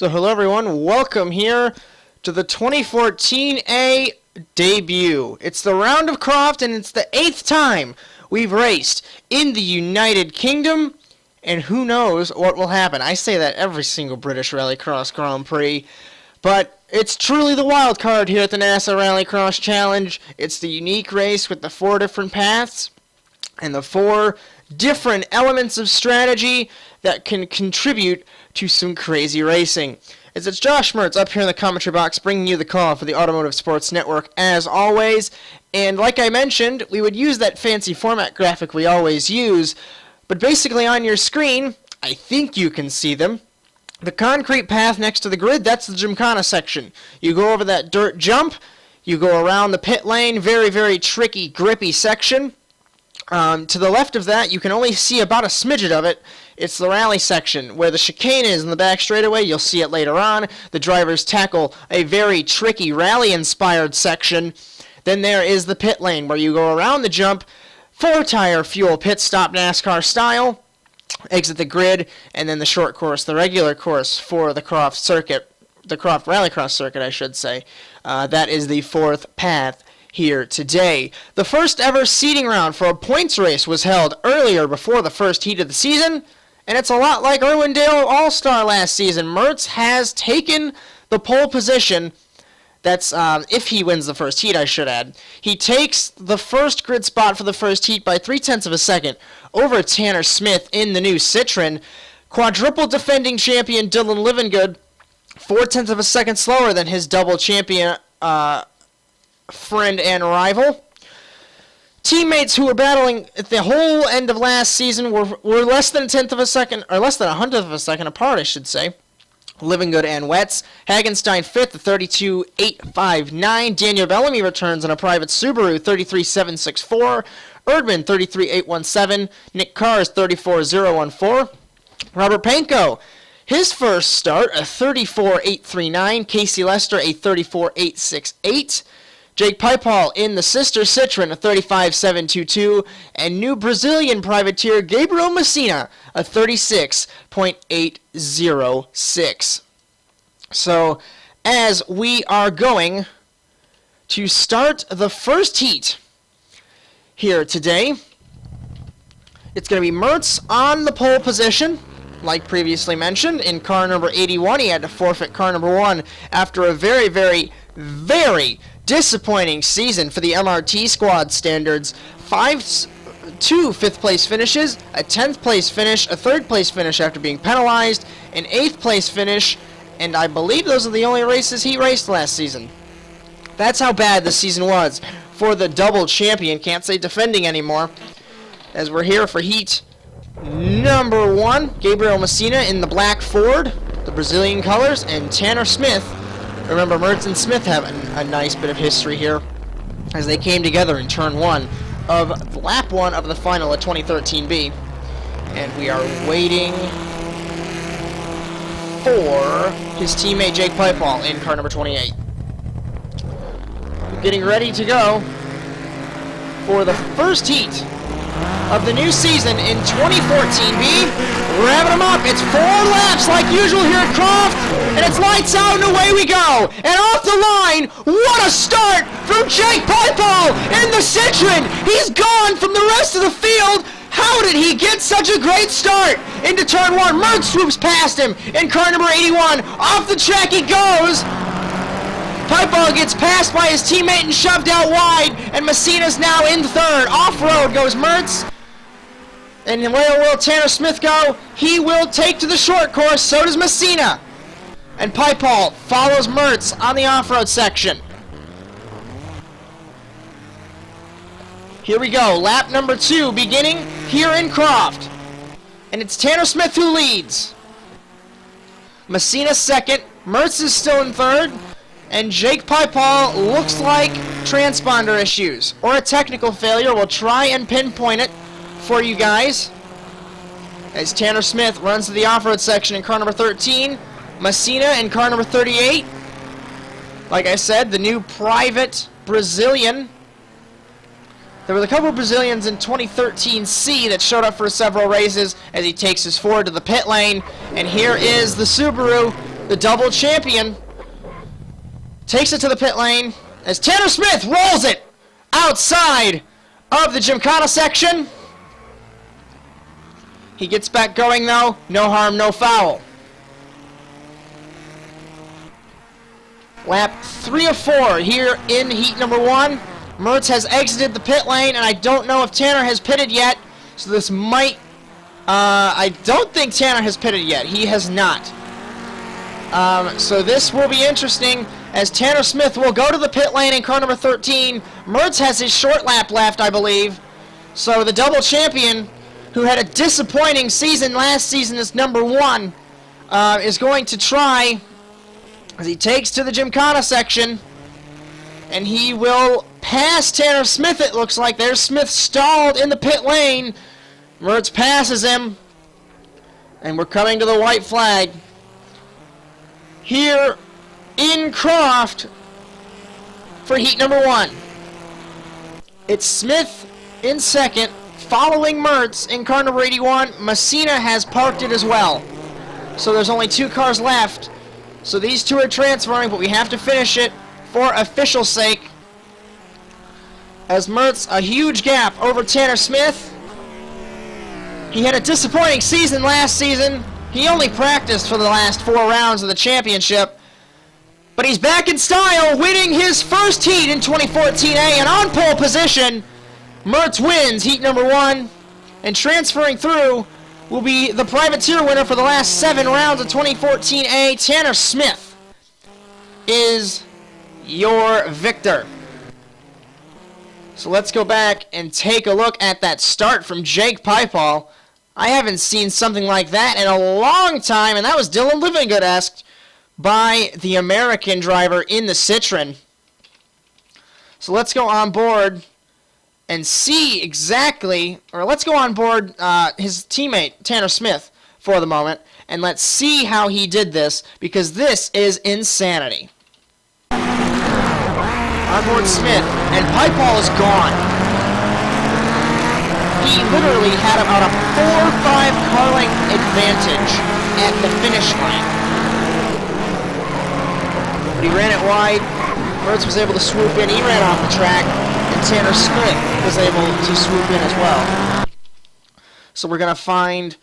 So hello everyone, welcome here to the 2014A debut. It's the round of Croft and it's the 8th time we've raced in the United Kingdom, and who knows what will happen. I say that every single British RallyCross Grand Prix, but it's truly the wild card here at the NASA RallyCross Challenge. It's the unique race with the 4 different paths and the 4 different elements of strategy that can contribute to some crazy racing. It's Josh Mertz up here in the commentary box bringing you the call for the Automotive Sports Network as always. And like I mentioned, we would use that fancy format graphic we always use, but basically on your screen, I think you can see them. The concrete path next to the grid, that's the Gymkhana section. You go over that dirt jump, you go around the pit lane, very, very tricky, grippy section. To the left of that, you can only see about a smidget of it. It's the rally section, where the chicane is in the back straightaway. You'll see it later on. The drivers tackle a very tricky rally-inspired section. Then there is the pit lane, where you go around the jump, 4-tire fuel pit stop NASCAR style, exit the grid, and then the short course, the regular course for the Croft circuit, the Croft RallyCross circuit, I should say. That is the 4th path here today. The first ever seeding round for a points race was held earlier before the first heat of the season, and it's a lot like Irwindale All-Star last season. Mertz has taken the pole position. That's if he wins the first heat, I should add. He takes the first grid spot for the first heat by 0.3 of a second over Tanner Smith in the new Citroen. Quadruple defending champion Dylan Livingood, 0.4 of a second slower than his double champion friend and rival. Teammates who were battling at the whole end of last season were less than 1/10 of a second, or less than 100th of a second apart, I should say. Livingood and Wetz. Hagenstein 5th, 32.859. Daniel Bellamy returns in a private Subaru, 33.764. Erdman, 33.817. Nick Cars, 34.014. Robert Pankow, his first start, a 34.839. Casey Lester, a 34.868. Jake Pipehall in the sister Citroen, a 35.722, and new Brazilian privateer Gabriel Messina, a 36.806. So, as we are going to start the first heat here today, it's going to be Mertz on the pole position. Like previously mentioned, in car number 81, he had to forfeit car number 1 after a very, very, very disappointing season for the MRT squad standards. 2 5th-place finishes, a 10th-place finish, a 3rd-place finish after being penalized, an 8th-place finish, and I believe those are the only races he raced last season. That's how bad the season was for the double champion. Can't say defending anymore, as we're here for heat number 1. Gabriel Messina in the black Ford, the Brazilian colors, and Tanner Smith. Remember, Mertz and Smith have a nice bit of history here, as they came together in turn 1 of lap 1 of the final at 2013B. And we are waiting for his teammate Jake Pipehall in car number 28. Getting ready to go for the first heat of the new season in 2014B. Revving them up. It's 4 laps like usual here at Croft, and it's lights out and away we go. And off the line, what a start from Jake Pipehall in the Citroen. He's gone from the rest of the field. How did he get such a great start into turn 1? Mertz swoops past him in car number 81. Off the track he goes. Pipehall gets passed by his teammate and shoved out wide, and Messina's now in 3rd. Off-road goes Mertz. And where will Tanner Smith go? He will take to the short course, so does Messina. And Pipehall follows Mertz on the off-road section. Here we go, lap number 2 beginning here in Croft. And it's Tanner Smith who leads. Messina 2nd, Mertz is still in 3rd. And Jake Pipehall looks like transponder issues or a technical failure. We'll try and pinpoint it for you guys as Tanner Smith runs to the off-road section in car number 13. Messina in car number 38. Like I said, the new private Brazilian. There were a couple of Brazilians in 2013C that showed up for several races as he takes his Ford to the pit lane. And here is the Subaru the double champion, takes it to the pit lane as Tanner Smith rolls it outside of the Gymkhana section. He gets back going though. No harm, no foul. Lap 3 of 4 here in heat number 1. Mertz has exited the pit lane, and I don't know if Tanner has pitted yet. So this might... I don't think Tanner has pitted yet. He has not. So this will be interesting, as Tanner Smith will go to the pit lane in car number 13. Mertz has his short lap left, I believe. So the double champion, who had a disappointing season last season as number 1, is going to try, as he takes to the Gymkhana section, and he will pass Tanner Smith, it looks like. There's Smith stalled in the pit lane. Mertz passes him, and we're coming to the white flag. Here in Croft for heat number 1. It's Smith in second, following Mertz in car number 81. Messina has parked it as well. So there's only 2 cars left. So these 2 are transferring, but we have to finish it for official sake. As Mertz, a huge gap over Tanner Smith. He had a disappointing season last season. He only practiced for the last 4 rounds of the championship. But he's back in style, winning his first heat in 2014A, and on pole position. Mertz wins heat number 1, and transferring through will be the privateer winner for the last 7 rounds of 2014A. Tanner Smith is your victor. So let's go back and take a look at that start from Jake Pipal. I haven't seen something like that in a long time, and that was Dylan Livingood-esque by the American driver in the Citroen. So let's go on board and see exactly, or let's go on board his teammate, Tanner Smith, for the moment, and let's see how he did this, because this is insanity. On board Smith, and Pipal is gone. He literally had about a 4 or 5 car length advantage at the finish line. But he ran it wide. Mertz was able to swoop in. He ran off the track, and Tanner Smith was able to swoop in as well. So we're going to find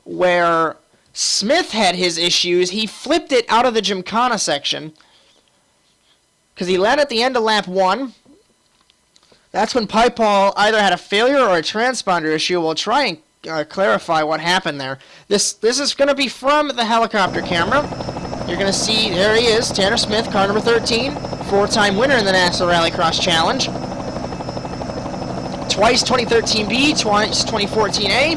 where Smith had his issues. He flipped it out of the Gymkhana section because he led at the end of lap 1. That's when Pipal either had a failure or a transponder issue. We'll try and clarify what happened there. This is going to be from the helicopter camera. You're going to see, there he is, Tanner Smith, car number 13, 4-time winner in the NASA RallyCross Challenge. Twice 2013B, twice 2014A.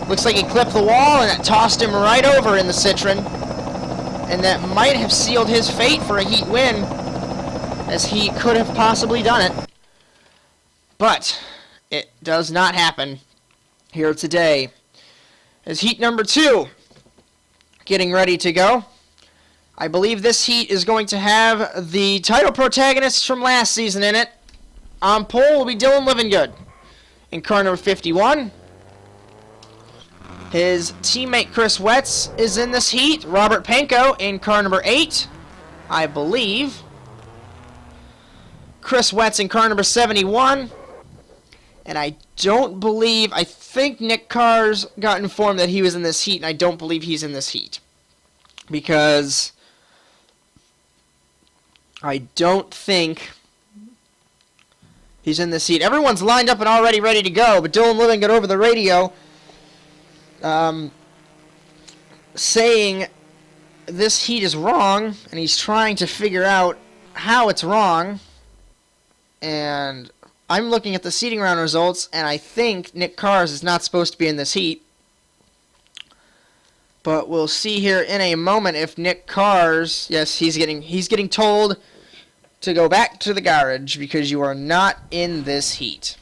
Looks like he clipped the wall and it tossed him right over in the Citroen. And that might have sealed his fate for a heat win, as he could have possibly done it. But it does not happen here today. As heat number 2 getting ready to go. I believe this heat is going to have the title protagonists from last season in it. On pole will be Dylan Livingood in car number 51. His teammate Chris Wetz is in this heat. Robert Pankow in car number 8, I believe. Chris Wetz in car number 71. And I think Nick Carr's got informed that he was in this heat, and I don't believe he's in this heat. Because I don't think he's in this heat. Everyone's lined up and already ready to go, but Dylan Livingood over the radio saying this heat is wrong, and he's trying to figure out how it's wrong. And I'm looking at the seating round results, and I think Nick Carr's is not supposed to be in this heat. But we'll see here in a moment if Nick Carr's, yes, he's getting told to go back to the garage because you are not in this heat.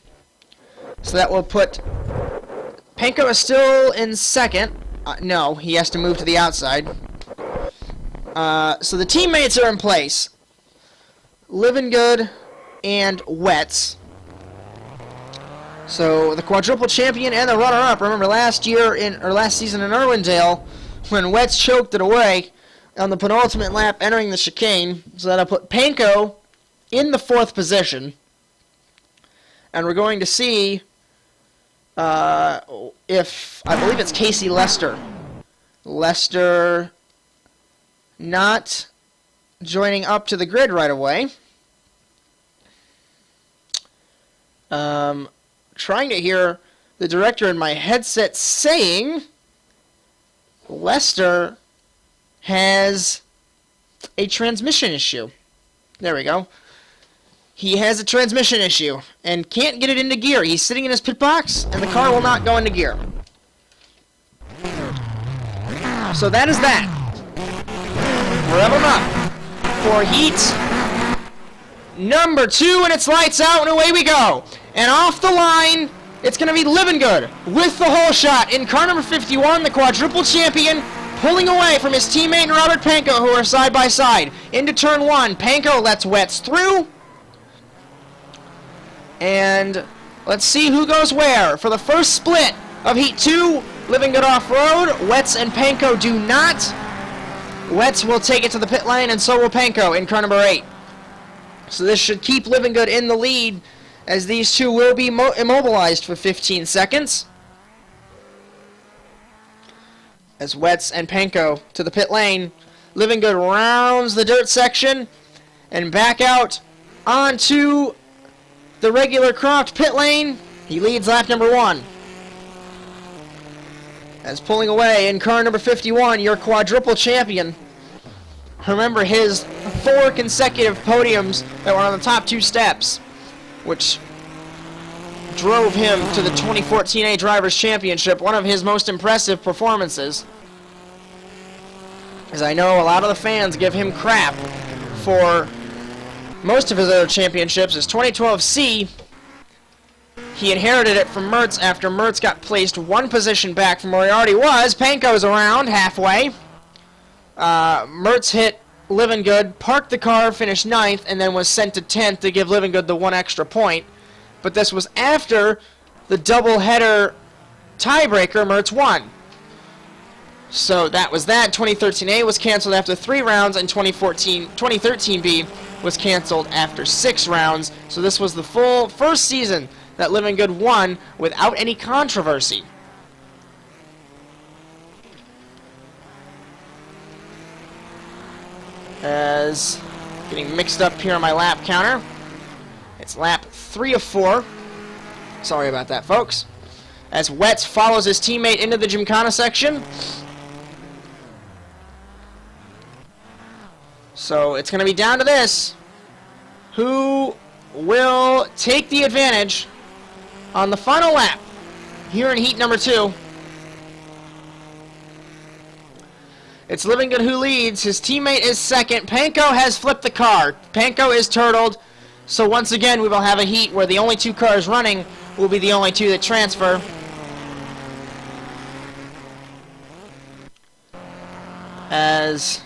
So that will put Pankow is still in second. No, he has to move to the outside. So the teammates are in place. Livingood and Wetz. So the quadruple champion and the runner-up. Remember last season in Irwindale, when Wetz choked it away, on the penultimate lap entering the chicane. So that'll put Panko in the 4th position. And we're going to see if, I believe it's Casey Lester. Lester not joining up to the grid right away. Trying to hear the director in my headset saying Lester has a transmission issue. There we go. He has a transmission issue and can't get it into gear. He's sitting in his pit box and the car will not go into gear. So that is that. Rev him up for heat number 2, and it's lights out and away we go. And off the line, it's going to be Living Good with the hole shot in car number 51, the quadruple champion, pulling away from his teammate Robert Panko, who are side by side. Into turn 1, Panko lets Wets through. And let's see who goes where. For the first split of Heat 2, Living Good off-road. Wets and Panko do not. Wets will take it to the pit lane, and so will Panko in car number 8. So this should keep Living Good in the lead, as these two will be immobilized for 15 seconds. As Wets and Panko to the pit lane. Living Good rounds the dirt section and back out onto the regular Croft pit lane. He leads lap number 1. As pulling away in car number 51, your quadruple champion. Remember his 4 consecutive podiums that were on the top 2 steps, which drove him to the 2014 A Drivers' Championship, one of his most impressive performances. As I know a lot of the fans give him crap for most of his other championships. His 2012 C, he inherited it from Mertz after Mertz got placed 1 position back from where he already was. Panko's around halfway. Mertz hit Living Good, parked the car, finished 9th, and then was sent to 10th to give Living Good the 1 extra point. But this was after the doubleheader tiebreaker Mertz won. So that was that. 2013A was canceled after 3 rounds, and 2013B was canceled after 6 rounds. So this was the full first season that Living Good won without any controversy. As getting mixed up here on my lap counter. It's lap 3 of 4. Sorry about that, folks. As Wets follows his teammate into the Gymkhana section. So it's going to be down to this. Who will take the advantage on the final lap here in heat number 2? It's Living Good who leads. His teammate is second. Panko has flipped the car. Panko is turtled. So once again, we will have a heat where the only 2 cars running will be the only 2 that transfer. As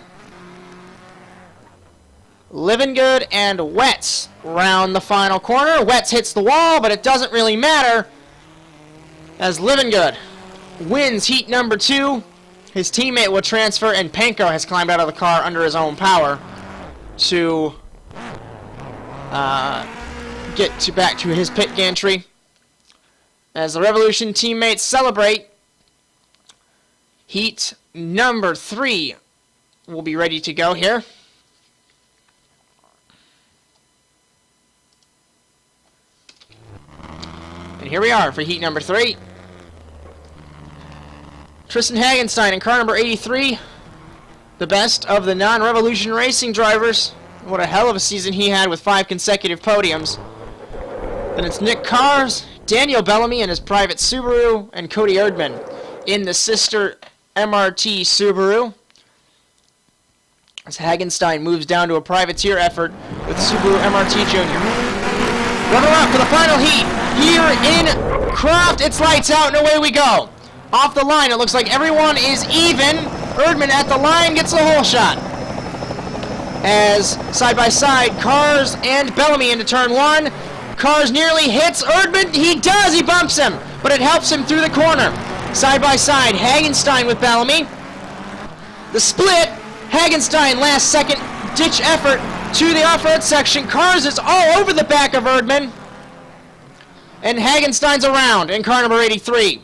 Living Good and Wets round the final corner. Wets hits the wall, but it doesn't really matter, as Living Good wins heat number 2. His teammate will transfer, and Panko has climbed out of the car under his own power to get back to his pit gantry. As the Revolution teammates celebrate, heat number 3 will be ready to go here. And here we are for heat number 3. Tristan Hagenstein in car number 83, the best of the non-Revolution Racing drivers. What a hell of a season he had with 5 consecutive podiums. Then it's Nick Cars, Daniel Bellamy in his private Subaru, and Cody Erdman in the sister MRT Subaru. As Hagenstein moves down to a privateer effort with Subaru MRT Jr. Weather up for the final heat here in Croft. It's lights out and away we go. Off the line, it looks like everyone is even. Erdman at the line gets the hole shot. As side by side, Cars and Bellamy into turn 1. Cars nearly hits Erdman. He does. He bumps him, but it helps him through the corner. Side by side, Hagenstein with Bellamy. The split Hagenstein, last second ditch effort to the off-road section. Cars is all over the back of Erdman. And Hagenstein's around in car number 83.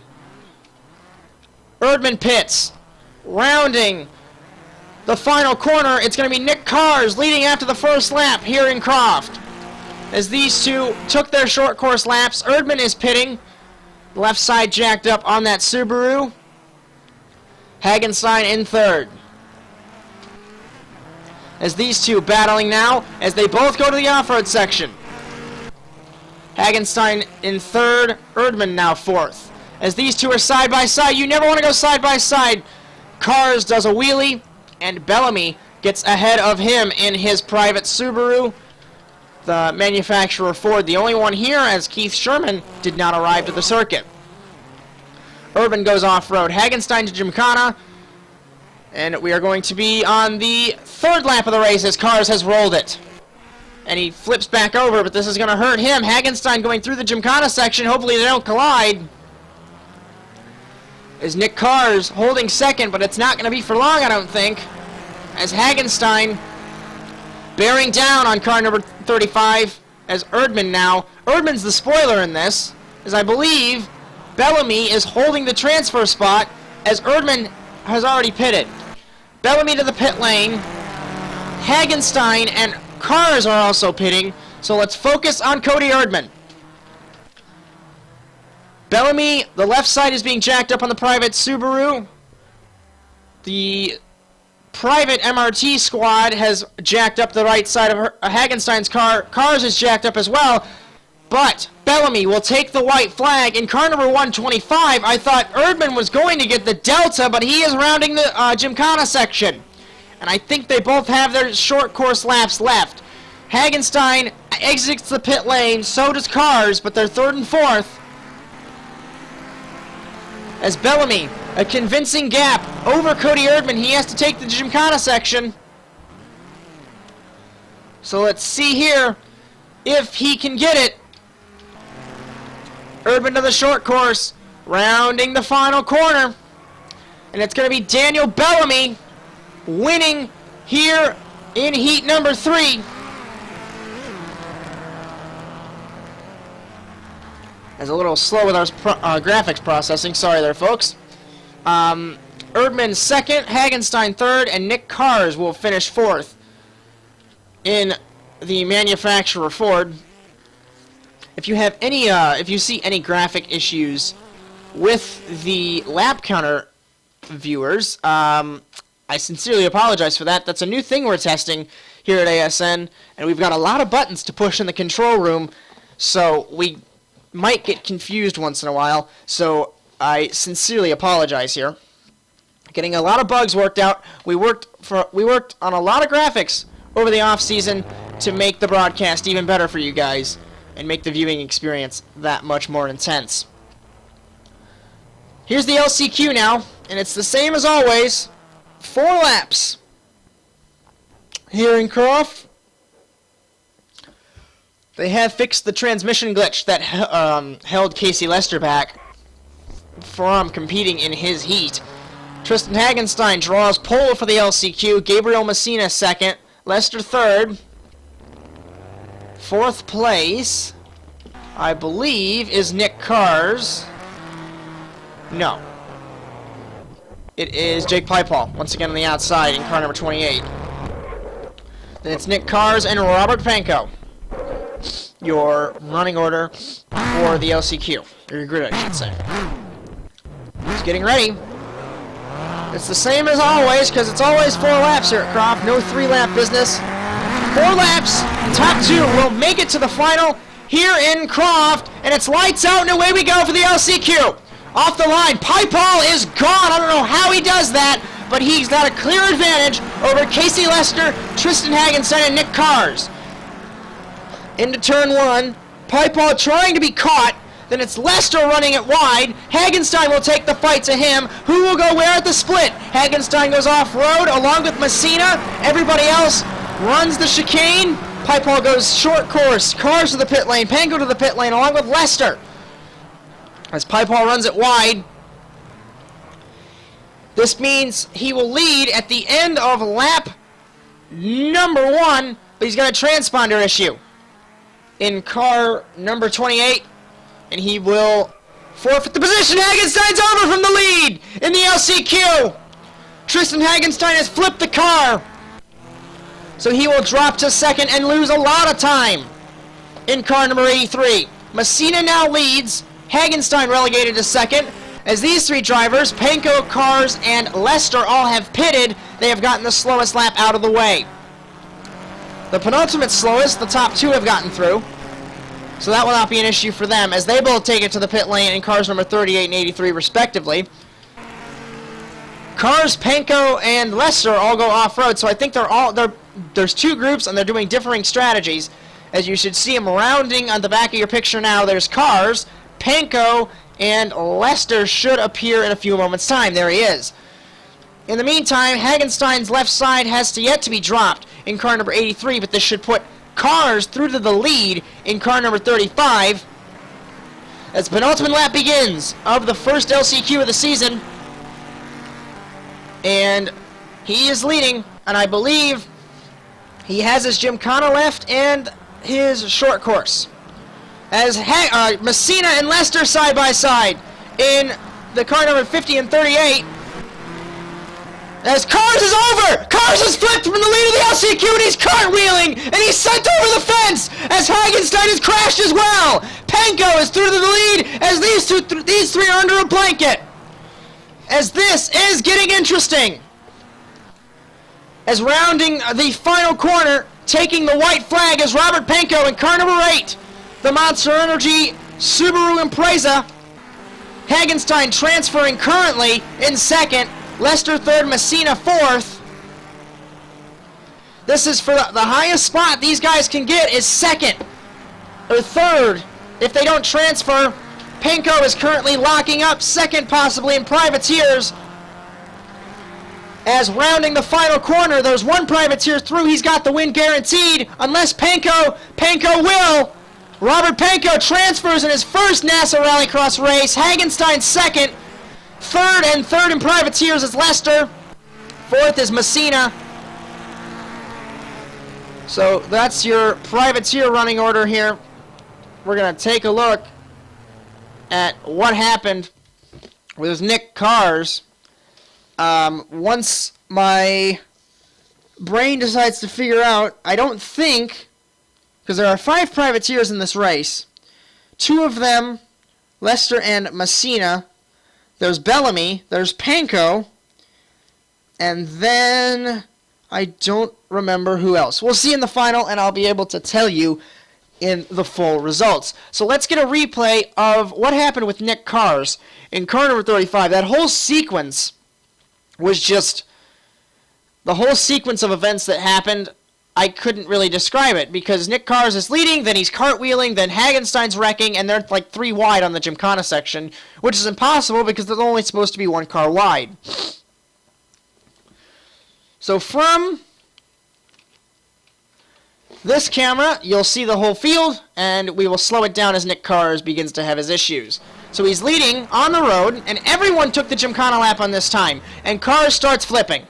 Erdman pits. Rounding the final corner, it's going to be Nick Cars leading after the first lap here in Croft. As these two took their short course laps, Erdman is pitting. Left side jacked up on that Subaru. Hagenstein in third. As these two battling now, as they both go to the off-road section. Hagenstein in third, Erdman now fourth. As these two are side by side, you never want to go side by side. Cars does a wheelie, and Bellamy gets ahead of him in his private Subaru. The manufacturer Ford, the only one here, as Keith Sherman did not arrive to the circuit. Erdman goes off-road. Hagenstein to Gymkhana. And we are going to be on the third lap of the race as Cars has rolled it. And he flips back over, but this is going to hurt him. Hagenstein going through the Gymkhana section. Hopefully they don't collide. Is Nick Cars holding second, but it's not going to be for long, I don't think. As Hagenstein bearing down on car number 35 as Erdman now. Erdman's the spoiler in this, as I believe Bellamy is holding the transfer spot as Erdman has already pitted. Bellamy to the pit lane. Hagenstein and Cars are also pitting, so let's focus on Cody Erdman. Bellamy, the left side is being jacked up on the private Subaru. The private MRT squad has jacked up the right side of Hagenstein's car. Cars is jacked up as well, but Bellamy will take the white flag in car number 125. I thought Erdman was going to get the Delta, but he is rounding the Gymkhana section. And I think they both have their short course laps left. Hagenstein exits the pit lane, so does Cars, but they're third and fourth. As Bellamy, a convincing gap over Cody Erdman. He has to take the Gymkhana section. So let's see here if he can get it. Erdman to the short course, rounding the final corner. And it's going to be Daniel Bellamy winning here in heat number 3. It's a little slow with our graphics processing. Sorry there, folks. Erdman second, Hagenstein third, and Nick Cars will finish fourth in the manufacturer Ford. If you have any, if you see any graphic issues with the lap counter viewers, I sincerely apologize for that. That's a new thing we're testing here at ASN, and we've got a lot of buttons to push in the control room, so we might get confused once in a while, so I sincerely apologize here. Getting a lot of bugs worked out. We worked on a lot of graphics over the off season to make the broadcast even better for you guys and make the viewing experience that much more intense. Here's the LCQ now, and it's the same as always. 4 laps here in Croft. They have fixed the transmission glitch that held Casey Lester back from competing in his heat. Tristan Hagenstein draws pole for the LCQ. Gabriel Messina second. Lester third. Fourth place, I believe, is Nick Cars. No. It is Jake Pipal, once again on the outside in car number 28. Then it's Nick Cars and Robert Pankow. Your running order for the LCQ. Or your grid, I should say. It's getting ready. It's the same as always, because it's always 4 laps here at Croft. No 3-lap business. 4 laps. Top 2 will make it to the final here in Croft. And it's lights out and away we go for the LCQ. Off the line, Pipal is gone. I don't know how he does that, but he's got a clear advantage over Casey Lester, Tristan Hagenstein, and Nick Cars. Into turn 1, Pipal trying to be caught. Then it's Lester running it wide. Hagenstein will take the fight to him. Who will go where at the split? Hagenstein goes off-road along with Messina. Everybody else runs the chicane. Pipal goes short course. Cars to the pit lane. Panko to the pit lane along with Lester. As Pipal runs it wide. This means he will lead at the end of lap number 1, but he's got a transponder issue in car number 28, and he will forfeit the position. Hagenstein's over from the lead in the LCQ. Tristan Hagenstein has flipped the car, so he will drop to second and lose a lot of time in car number 83. Messina now leads. Hagenstein relegated to second. As these three drivers, Panko, Cars, and Lester all have pitted, they have gotten the slowest lap out of the way. The penultimate slowest, the top two have gotten through, so that will not be an issue for them, as they both take it to the pit lane in cars number 38 and 83 respectively. Cars, Panko, and Lester all go off-road, so I think there's two groups, and they're doing differing strategies. As you should see them rounding on the back of your picture now, there's Cars, Panko, and Lester should appear in a few moments' time. There he is. In the meantime, Hagenstein's left side has yet to be dropped in car number 83, but this should put Cars through to the lead in car number 35. As penultimate lap begins of the first LCQ of the season. And he is leading, and I believe he has his Gymkhana left and his short course. As Messina and Lester side by side in the car number 50 and 38. As Cars is over! Cars is flipped from the lead of the LCQ and he's cartwheeling and he's sent over the fence as Hagenstein has crashed as well. Panko is through to the lead as these three are under a blanket. As this is getting interesting. As rounding the final corner, taking the white flag is Robert Panko in car number 8. The Monster Energy Subaru Impreza. Hagenstein transferring currently in second. Lester third, Messina fourth. This is for the highest spot these guys can get is second or third if they don't transfer. Panko is currently locking up second, possibly in Privateers. As rounding the final corner, there's one Privateer through. He's got the win guaranteed. Unless Panko will. Robert Panko transfers in his first NASA RallyCross race. Hagenstein second. Third in Privateers is Lester. Fourth is Messina. So that's your Privateer running order here. We're going to take a look at what happened with Nick Cars. Once my brain decides to figure out, I don't think, because there are 5 Privateers in this race, 2 of them, Lester and Messina. There's Bellamy, there's Panko, and then I don't remember who else. We'll see in the final, and I'll be able to tell you in the full results. So let's get a replay of what happened with Nick Cars in car number 35. That whole sequence was just the whole sequence of events that happened. I couldn't really describe it because Nick Cars is leading, then he's cartwheeling, then Hagenstein's wrecking, and they're like 3 wide on the Gymkhana section, which is impossible because there's only supposed to be 1 car wide. So from this camera, you'll see the whole field, and we will slow it down as Nick Cars begins to have his issues. So he's leading on the road, and everyone took the Gymkhana lap on this time, and Cars starts flipping.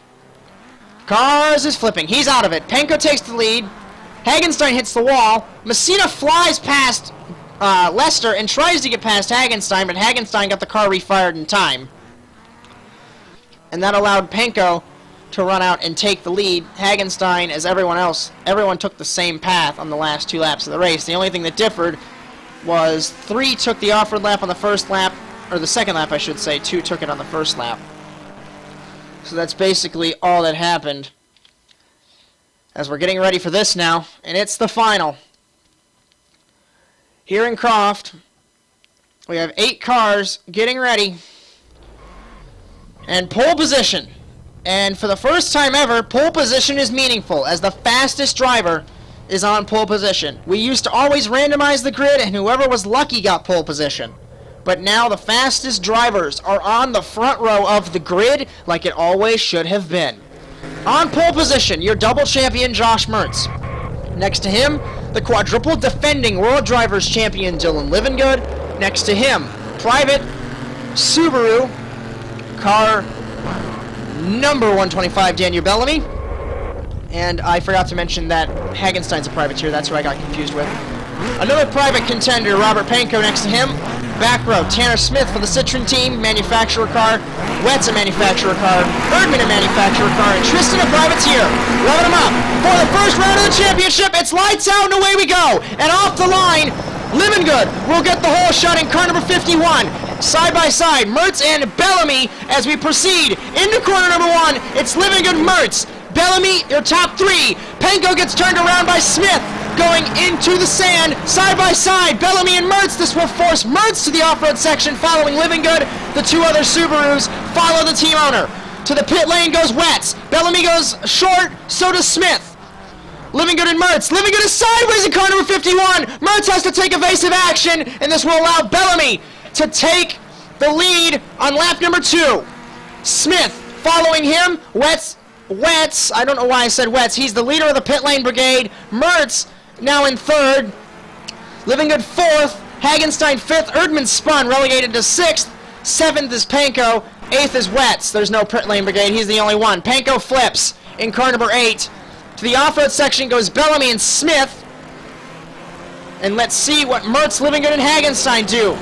Cars is flipping. He's out of it. Panko takes the lead. Hagenstein hits the wall. Messina flies past Lester and tries to get past Hagenstein, but Hagenstein got the car refired in time. And that allowed Panko to run out and take the lead. Hagenstein, as everyone took the same path on the last 2 laps of the race. The only thing that differed was 3 took the offered lap on the first lap, or the second lap, I should say. 2 took it on the first lap. So that's basically all that happened. As we're getting ready for this now, and it's the final. Here in Croft, we have 8 cars getting ready. And pole position. And for the first time ever, pole position is meaningful, as the fastest driver is on pole position. We used to always randomize the grid, and whoever was lucky got pole position. But now the fastest drivers are on the front row of the grid like it always should have been. On pole position, your double champion Josh Mertz. Next to him, the quadruple defending World Drivers champion Dylan Livengood. Next to him, private Subaru car number 125, Daniel Bellamy. And I forgot to mention that Hagenstein's a privateer. That's who I got confused with. Another private contender, Robert Pankow next to him. Back row, Tanner Smith for the Citroen team, manufacturer car. Wett's a manufacturer car. Erdman a manufacturer car. And Tristan a privateer. Revving them up for the first round of the championship. It's lights out and away we go. And off the line, Living Good will get the hole shot in car number 51. Side by side, Mertz and Bellamy as we proceed into corner number 1. It's Living Good, Mertz. Bellamy, your top 3. Pankow gets turned around by Smith. Going into the sand, side by side, Bellamy and Mertz. This will force Mertz to the off-road section following Living Good. The 2 other Subarus follow the team owner. To the pit lane goes Wetz. Bellamy goes short, so does Smith. Living Good and Mertz. Living Good is sideways in car number 51. Mertz has to take evasive action, and this will allow Bellamy to take the lead on lap number 2. Smith following him. Wetz, I don't know why I said Wetz. He's the leader of the pit lane brigade. Mertz now in 3rd. Living Good 4th. Hagenstein 5th. Erdman spun, relegated to 6th. 7th is Pankow. 8th is Wetz. There's no pit lane brigade. He's the only one. Pankow flips in car number 8. To the off-road section goes Bellamy and Smith. And let's see what Mertz, Living Good, and Hagenstein do.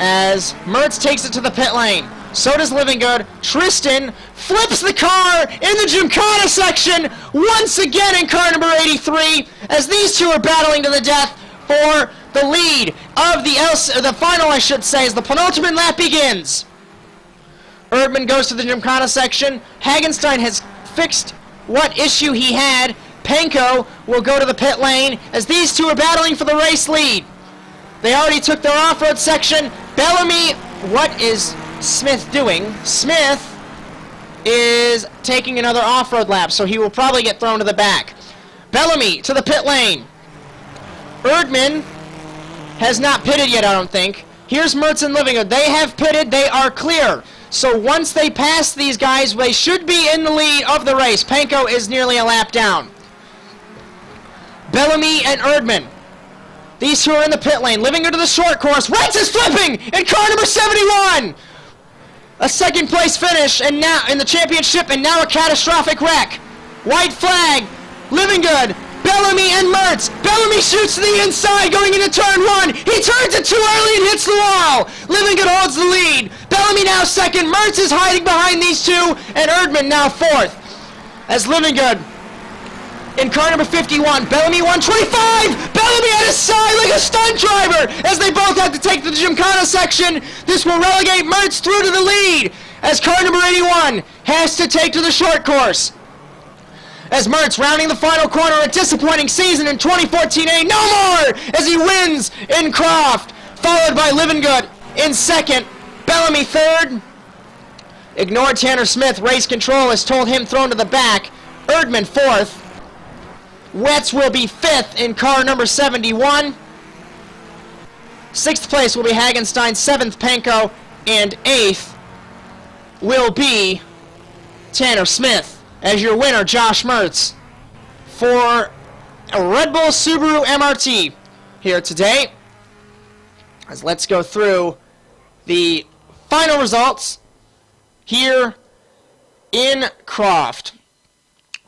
As Mertz takes it to the pit lane. So does Living Good. Tristan flips the car in the Gymkhana section once again in car number 83 as these 2 are battling to the death for the lead of the final, I should say, as the penultimate lap begins. Erdman goes to the Gymkhana section. Hagenstein has fixed what issue he had. Pankow will go to the pit lane as these 2 are battling for the race lead. They already took their off-road section. Bellamy, what is Smith doing? Smith is taking another off-road lap, so he will probably get thrown to the back. Bellamy to the pit lane. Erdman has not pitted yet, I don't think. Here's Mertz and Living Good. They have pitted. They are clear. So once they pass these guys, they should be in the lead of the race. Pankow is nearly a lap down. Bellamy and Erdman. These 2 are in the pit lane. Living Good to the short course. Wentz is flipping in car number 71. A 2nd place finish and now in the championship, and now a catastrophic wreck. White flag. Living Good. Bellamy and Mertz. Bellamy shoots to the inside going into turn 1. He turns it too early and hits the wall. Living Good holds the lead. Bellamy now 2nd. Mertz is hiding behind these 2. And Erdman now 4th. As Living Good in car number 51. Bellamy 125. Bellamy at his side like a stunt driver as they both have to take the Gymkhana section. This will relegate Mertz through to the lead as car number 81 has to take to the short course. As Mertz rounding the final corner, a disappointing season in 2014A, no more, as he wins in Croft, followed by Living Good in 2nd, Bellamy 3rd. Ignore Tanner Smith, race control has told him thrown to the back. Erdman 4th. Wetz will be 5th in car number 71. 6th place will be Hagenstein, 7th Pankow, and 8th will be Tanner Smith. As your winner, Josh Mertz, for a Red Bull Subaru MRT here today. As let's go through the final results here in Croft.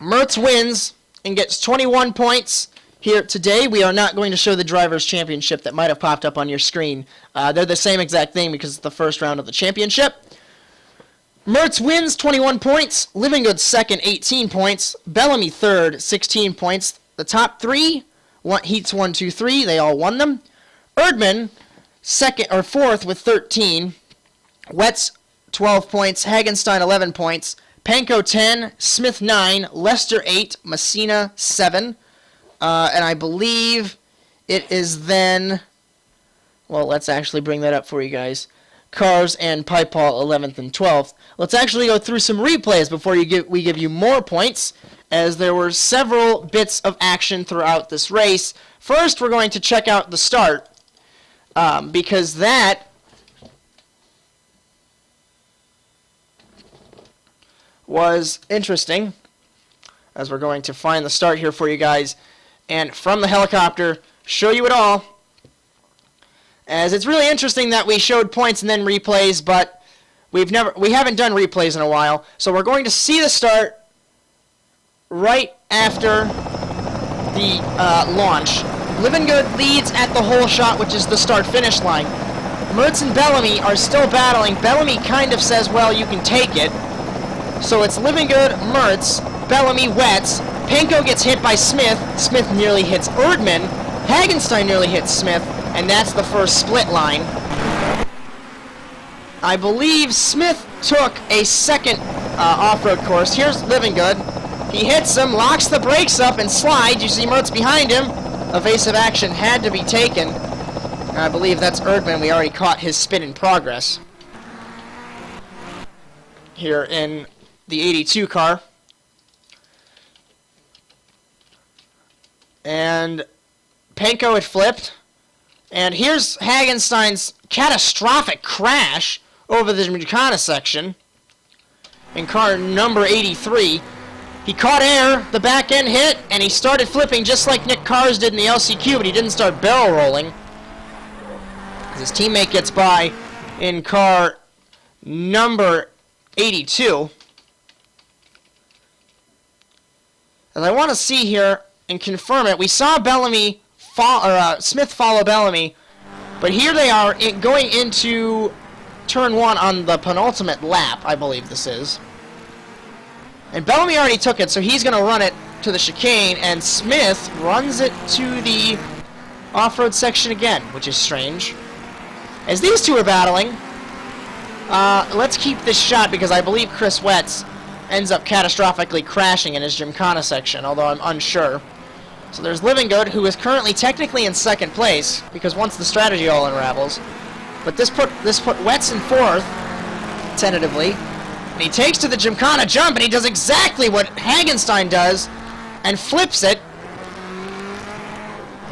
Mertz wins and gets 21 points here today. We are not going to show the Drivers' Championship that might have popped up on your screen. They're the same exact thing because it's the first round of the championship. Mertz wins 21 points. Living Good 2nd, 18 points. Bellamy 3rd, 16 points. The top 3, heats 1, 2, 3, they all won them. Erdman 4th with 13. Wetz 12 points. Hagenstein 11 points. Pankow 10, Smith 9, Lester 8, Messina 7. And I believe it is then, well, let's actually bring that up for you guys. Cars and Pipal 11th and 12th. Let's actually go through some replays before we give you more points, as there were several bits of action throughout this race. First, we're going to check out the start, because that was interesting, as we're going to find the start here for you guys, and from the helicopter, show you it all. As it's really interesting that we showed points and then replays, but We haven't done replays in a while, so we're going to see the start right after the launch. Living Good leads at the hole shot, which is the start-finish line. Mertz and Bellamy are still battling. Bellamy kind of says, well, you can take it. So it's Living Good, Mertz, Bellamy wets. Panko gets hit by Smith. Smith nearly hits Erdman. Hagenstein nearly hits Smith, and that's the first split line. I believe Smith took a second off-road course. Here's Living Good. He hits him, locks the brakes up, and slides. You see Mertz behind him. Evasive action had to be taken. I believe that's Erdman. We already caught his spin in progress here in the 82 car. And Panko had flipped. And here's Hagenstein's catastrophic crash over the Gymkhana section in car number 83. He caught air, the back end hit, and he started flipping just like Nick Cars did in the LCQ, but he didn't start barrel rolling. His teammate gets by in car number 82. And I want to see here and confirm it. We saw Bellamy Smith follow Bellamy, but here they are going into turn 1 on the penultimate lap, I believe this is. And Bellamy already took it, so he's going to run it to the chicane, and Smith runs it to the off-road section again, which is strange. As these two are battling, let's keep this shot because I believe Chris Wetz ends up catastrophically crashing in his Gymkhana section, although I'm unsure. So there's Living Good, who is currently technically in second place, because once the strategy all unravels. But this put Wetz in fourth, tentatively. And he takes to the Gymkhana jump, and he does exactly what Hagenstein does, and flips it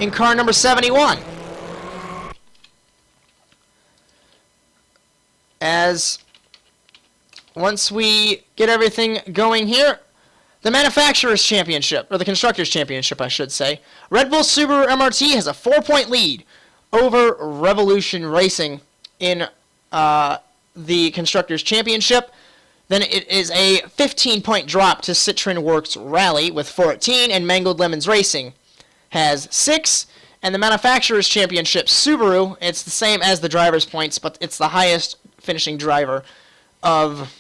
in car number 71. As once we get everything going here, the Manufacturers' Championship, or the Constructors' Championship, I should say. Red Bull Subaru MRT has a 4-point lead over Revolution Racing in the Constructors' Championship. Then it is a 15-point drop to Citroen Works Rally with 14, and Mangled Lemons Racing has 6. And the Manufacturers' Championship, Subaru, it's the same as the driver's points, but it's the highest finishing driver of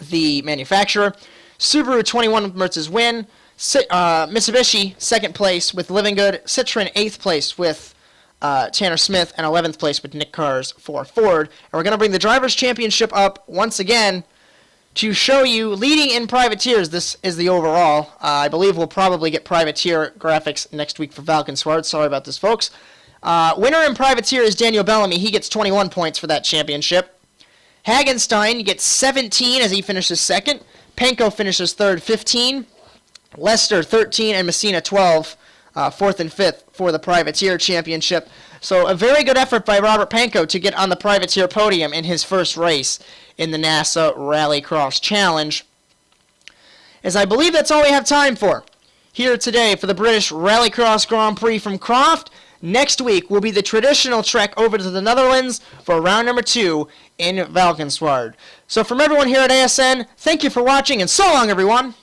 the manufacturer. Subaru 21 Mertz's win. Mitsubishi second place with Living Good. Citroen 8th place with Tanner Smith, and 11th place with Nick Cars for Ford. And we're going to bring the Drivers' Championship up once again to show you leading in privateers. This is the overall. I believe we'll probably get privateer graphics next week for Valkenswaard. Sorry about this, folks. Winner in privateer is Daniel Bellamy. He gets 21 points for that championship. Hagenstein gets 17 as he finishes second. Panko finishes third, 15. Lester, 13, and Messina, 12, fourth and fifth for the privateer championship. So a very good effort by Robert Panko to get on the privateer podium in his first race in the NASA RallyCross Challenge. As I believe that's all we have time for here today for the British RallyCross Grand Prix from Croft. Next week will be the traditional trek over to the Netherlands for round number 2 in Valkenswaard. So from everyone here at ASN, thank you for watching, and so long, everyone!